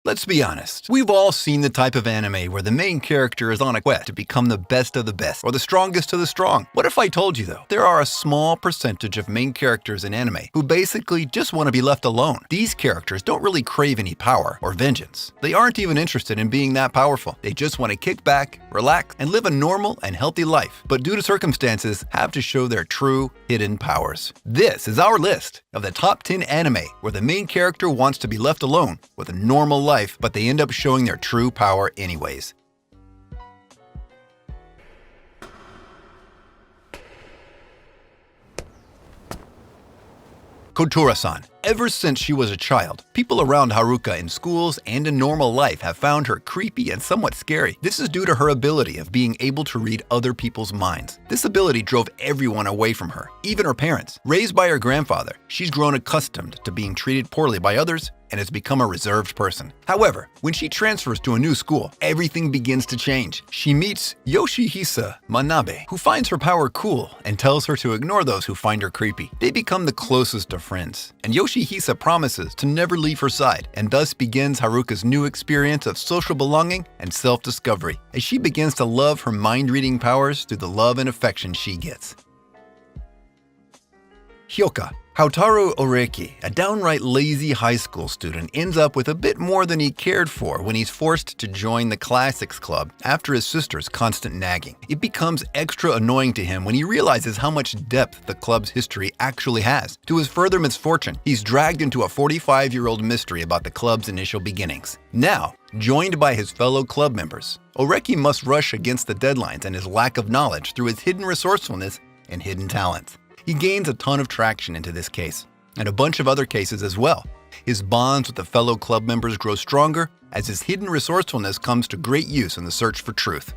Let's be honest, we've all seen the type of anime where the main character is on a quest to become the best of the best, or the strongest of the strong. What if I told you though, there are a small percentage of main characters in anime who basically just want to be left alone. These characters don't really crave any power or vengeance. They aren't even interested in being that powerful. They just want to kick back, relax, and live a normal and healthy life, but due to circumstances, have to show their true hidden powers. This is our list of the top 10 anime where the main character wants to be left alone with a normal life, but they end up showing their true power anyways. Kotora-san. Ever since she was a child, people around Haruka in schools and in normal life have found her creepy and somewhat scary. This is due to her ability of being able to read other people's minds. This ability drove everyone away from her, even her parents. Raised by her grandfather, she's grown accustomed to being treated poorly by others and has become a reserved person. However, when she transfers to a new school, everything begins to change. She meets Yoshihisa Manabe, who finds her power cool and tells her to ignore those who find her creepy. They become the closest of friends, and Yoshihisa promises to never leave her side, and thus begins Haruka's new experience of social belonging and self-discovery, as she begins to love her mind-reading powers through the love and affection she gets. Hyoka. Houtaru Oreki, a downright lazy high school student, ends up with a bit more than he cared for when he's forced to join the classics club after his sister's constant nagging. It becomes extra annoying to him when he realizes how much depth the club's history actually has. To his further misfortune, he's dragged into a 45-year-old mystery about the club's initial beginnings. Now, joined by his fellow club members, Oreki must rush against the deadlines and his lack of knowledge through his hidden resourcefulness and hidden talents. He gains a ton of traction into this case, and a bunch of other cases as well. His bonds with the fellow club members grow stronger as his hidden resourcefulness comes to great use in the search for truth.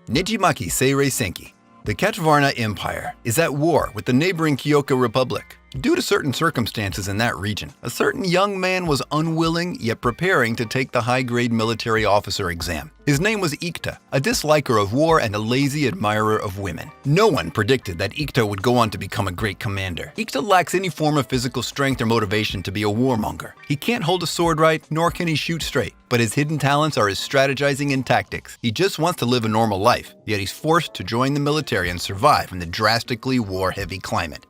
Nijimaki Seirei Senki. The Ketvarna Empire is at war with the neighboring Kyoka Republic. Due to certain circumstances in that region, a certain young man was unwilling yet preparing to take the high-grade military officer exam. His name was 𝐒𝐡𝐚𝐧𝐬𝐭, a disliker of war and a lazy admirer of women. No one predicted that 𝐒𝐡𝐚𝐧𝐬𝐭 would go on to become a great commander. 𝐒𝐡𝐚𝐧𝐬𝐭 lacks any form of physical strength or motivation to be a warmonger. He can't hold a sword right, nor can he shoot straight, but his hidden talents are his strategizing and tactics. He just wants to live a normal life, yet he's forced to join the military and survive in the drastically war-heavy climate.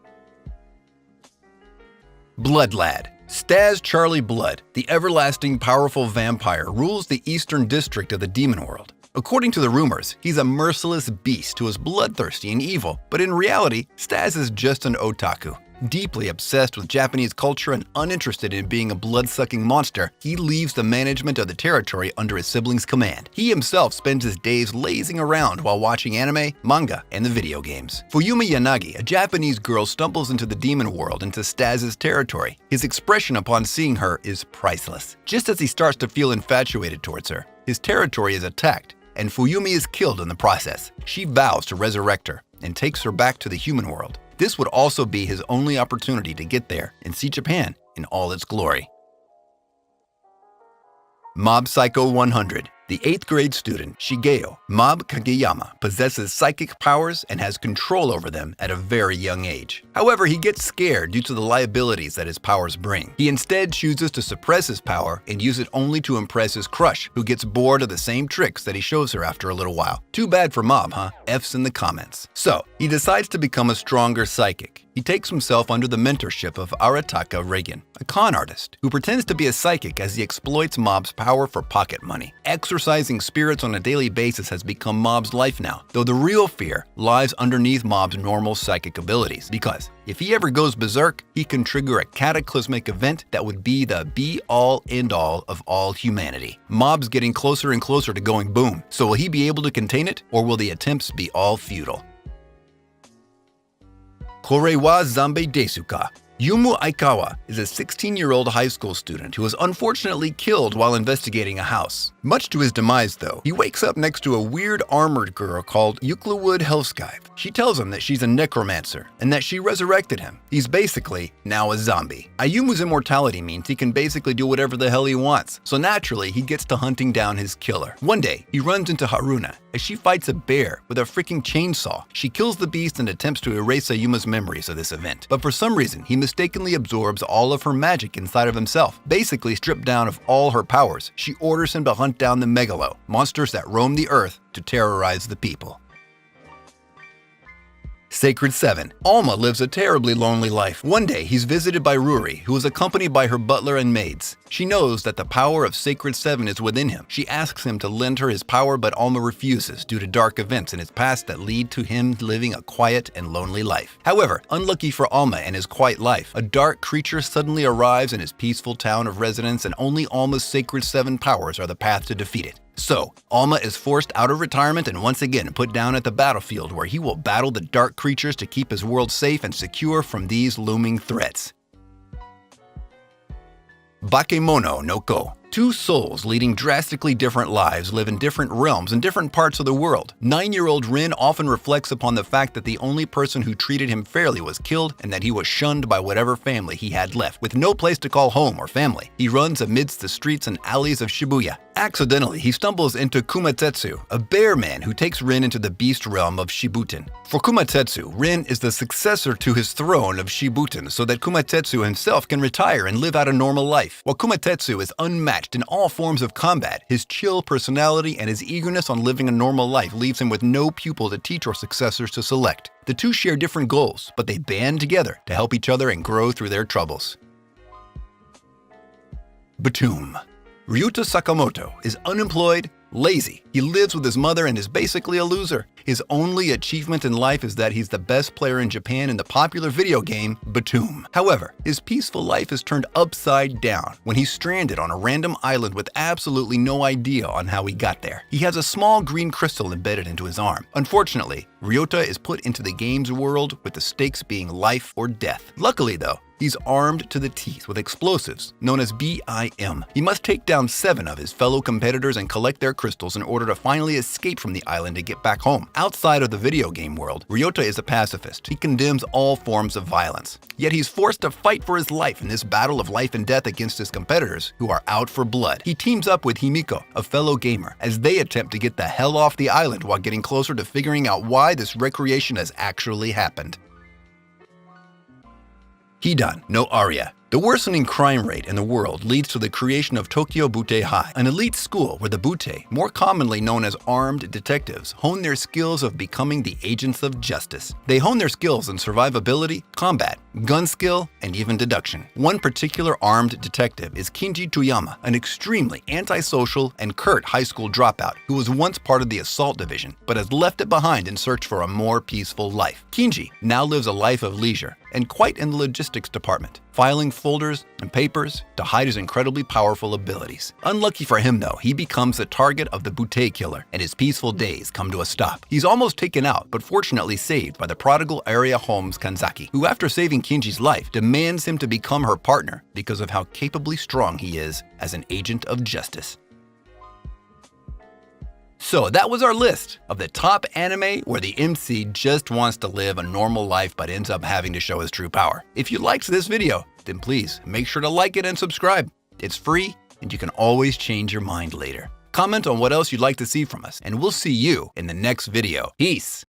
Blood Lad. Stas Charlie Blood, the everlasting powerful vampire, rules the eastern district of the demon world. According to the rumors, he's a merciless beast who is bloodthirsty and evil, but in reality, Stas is just an otaku. Deeply obsessed with Japanese culture and uninterested in being a blood-sucking monster, he leaves the management of the territory under his siblings' command. He himself spends his days lazing around while watching anime, manga, and the video games. Fuyumi Yanagi, a Japanese girl, stumbles into the demon world into Stas's territory. His expression upon seeing her is priceless. Just as he starts to feel infatuated towards her, his territory is attacked, and Fuyumi is killed in the process. She vows to resurrect her and takes her back to the human world. This would also be his only opportunity to get there and see Japan in all its glory. Mob Psycho 100. The 8th grade student, Shigeo Mob Kageyama, possesses psychic powers and has control over them at a very young age. However, he gets scared due to the liabilities that his powers bring. He instead chooses to suppress his power and use it only to impress his crush, who gets bored of the same tricks that he shows her after a little while. Too bad for Mob, huh? F's in the comments. So, he decides to become a stronger psychic. He takes himself under the mentorship of Arataka Reagan, a con artist who pretends to be a psychic as he exploits Mob's power for pocket money. Exorcising spirits on a daily basis has become Mob's life now, though the real fear lies underneath Mob's normal psychic abilities, because if he ever goes berserk, he can trigger a cataclysmic event that would be the be-all, end-all of all humanity. Mob's getting closer and closer to going boom, so will he be able to contain it, or will the attempts be all futile? Korewa Zambe Desuka. Yumu Aikawa is a 16-year-old high school student who was unfortunately killed while investigating a house. Much to his demise, though, he wakes up next to a weird armored girl called 𝐒𝐡𝐚𝐧𝐬𝐭. She tells him that she's a necromancer and that she resurrected him. He's basically now a zombie. Ayumu's immortality means he can basically do whatever the hell he wants, so naturally he gets to hunting down his killer. One day, he runs into Haruna, as she fights a bear with a freaking chainsaw. She kills the beast and attempts to erase Ayuma's memories of this event, but for some reason he mistakenly absorbs all of her magic inside of himself. Basically stripped down of all her powers, she orders him to hunt down the Megalo, monsters that roam the earth to terrorize the people. Sacred 7. Alma lives a terribly lonely life. One day, he's visited by Ruri, who is accompanied by her butler and maids. She knows that the power of Sacred 7 is within him. She asks him to lend her his power, but Alma refuses due to dark events in his past that lead to him living a quiet and lonely life. However, unlucky for Alma and his quiet life, a dark creature suddenly arrives in his peaceful town of residence, and only Alma's Sacred 7 powers are the path to defeat it. So, Alma is forced out of retirement and once again put down at the battlefield, where he will battle the dark creatures to keep his world safe and secure from these looming threats. Bakemono no Ko. Two souls leading drastically different lives live in different realms in different parts of the world. 9-year-old Rin often reflects upon the fact that the only person who treated him fairly was killed, and that he was shunned by whatever family he had left. With no place to call home or family, he runs amidst the streets and alleys of Shibuya. Accidentally, he stumbles into Kumatetsu, a bear man who takes Rin into the beast realm of Shibuten. For Kumatetsu, Rin is the successor to his throne of Shibuten, so that Kumatetsu himself can retire and live out a normal life. While Kumatetsu is unmatched in all forms of combat, his chill personality and his eagerness on living a normal life leaves him with no pupil to teach or successors to select. The two share different goals, but they band together to help each other and grow through their troubles. 𝐜𝐡𝐚𝐧𝐧𝐞𝐥. Ryuta Sakamoto is unemployed, lazy. He lives with his mother and is basically a loser. His only achievement in life is that he's the best player in Japan in the popular video game 𝐜𝐴𝐴𝐴𝐴. However, his peaceful life is turned upside down when he's stranded on a random island with absolutely no idea on how he got there. He has a small green crystal embedded into his arm. Unfortunately, Ryota is put into the game's world with the stakes being life or death. Luckily though, he's armed to the teeth with explosives known as BIM. He must take down 7 of his fellow competitors and collect their crystals in order to finally escape from the island and get back home. Outside of the video game world, Ryota is a pacifist. He condemns all forms of violence. Yet he's forced to fight for his life in this battle of life and death against his competitors who are out for blood. He teams up with Himiko, a fellow gamer, as they attempt to get the hell off the island while getting closer to figuring out why this recreation has actually happened. Hidan no Aria. The worsening crime rate in the world leads to the creation of Tokyo Butte High, an elite school where the Butte, more commonly known as armed detectives, hone their skills of becoming the agents of justice. They hone their skills in survivability, combat, gun skill, and even deduction. One particular armed detective is Kinji Toyama, an extremely antisocial and curt high school dropout who was once part of the assault division, but has left it behind in search for a more peaceful life. Kinji now lives a life of leisure, and quite in the logistics department, filing folders and papers to hide his incredibly powerful abilities. Unlucky for him though, he becomes the target of the Butte killer, and his peaceful days come to a stop. He's almost taken out, but fortunately saved by the prodigal area Holmes Kanzaki, who after saving Kinji's life, demands him to become her partner because of how capably strong he is as an agent of justice. So that was our list of the top anime where the MC just wants to live a normal life but ends up having to show his true power. If you liked this video, then please make sure to like it and subscribe. It's free and you can always change your mind later. Comment on what else you'd like to see from us, and we'll see you in the next video. Peace!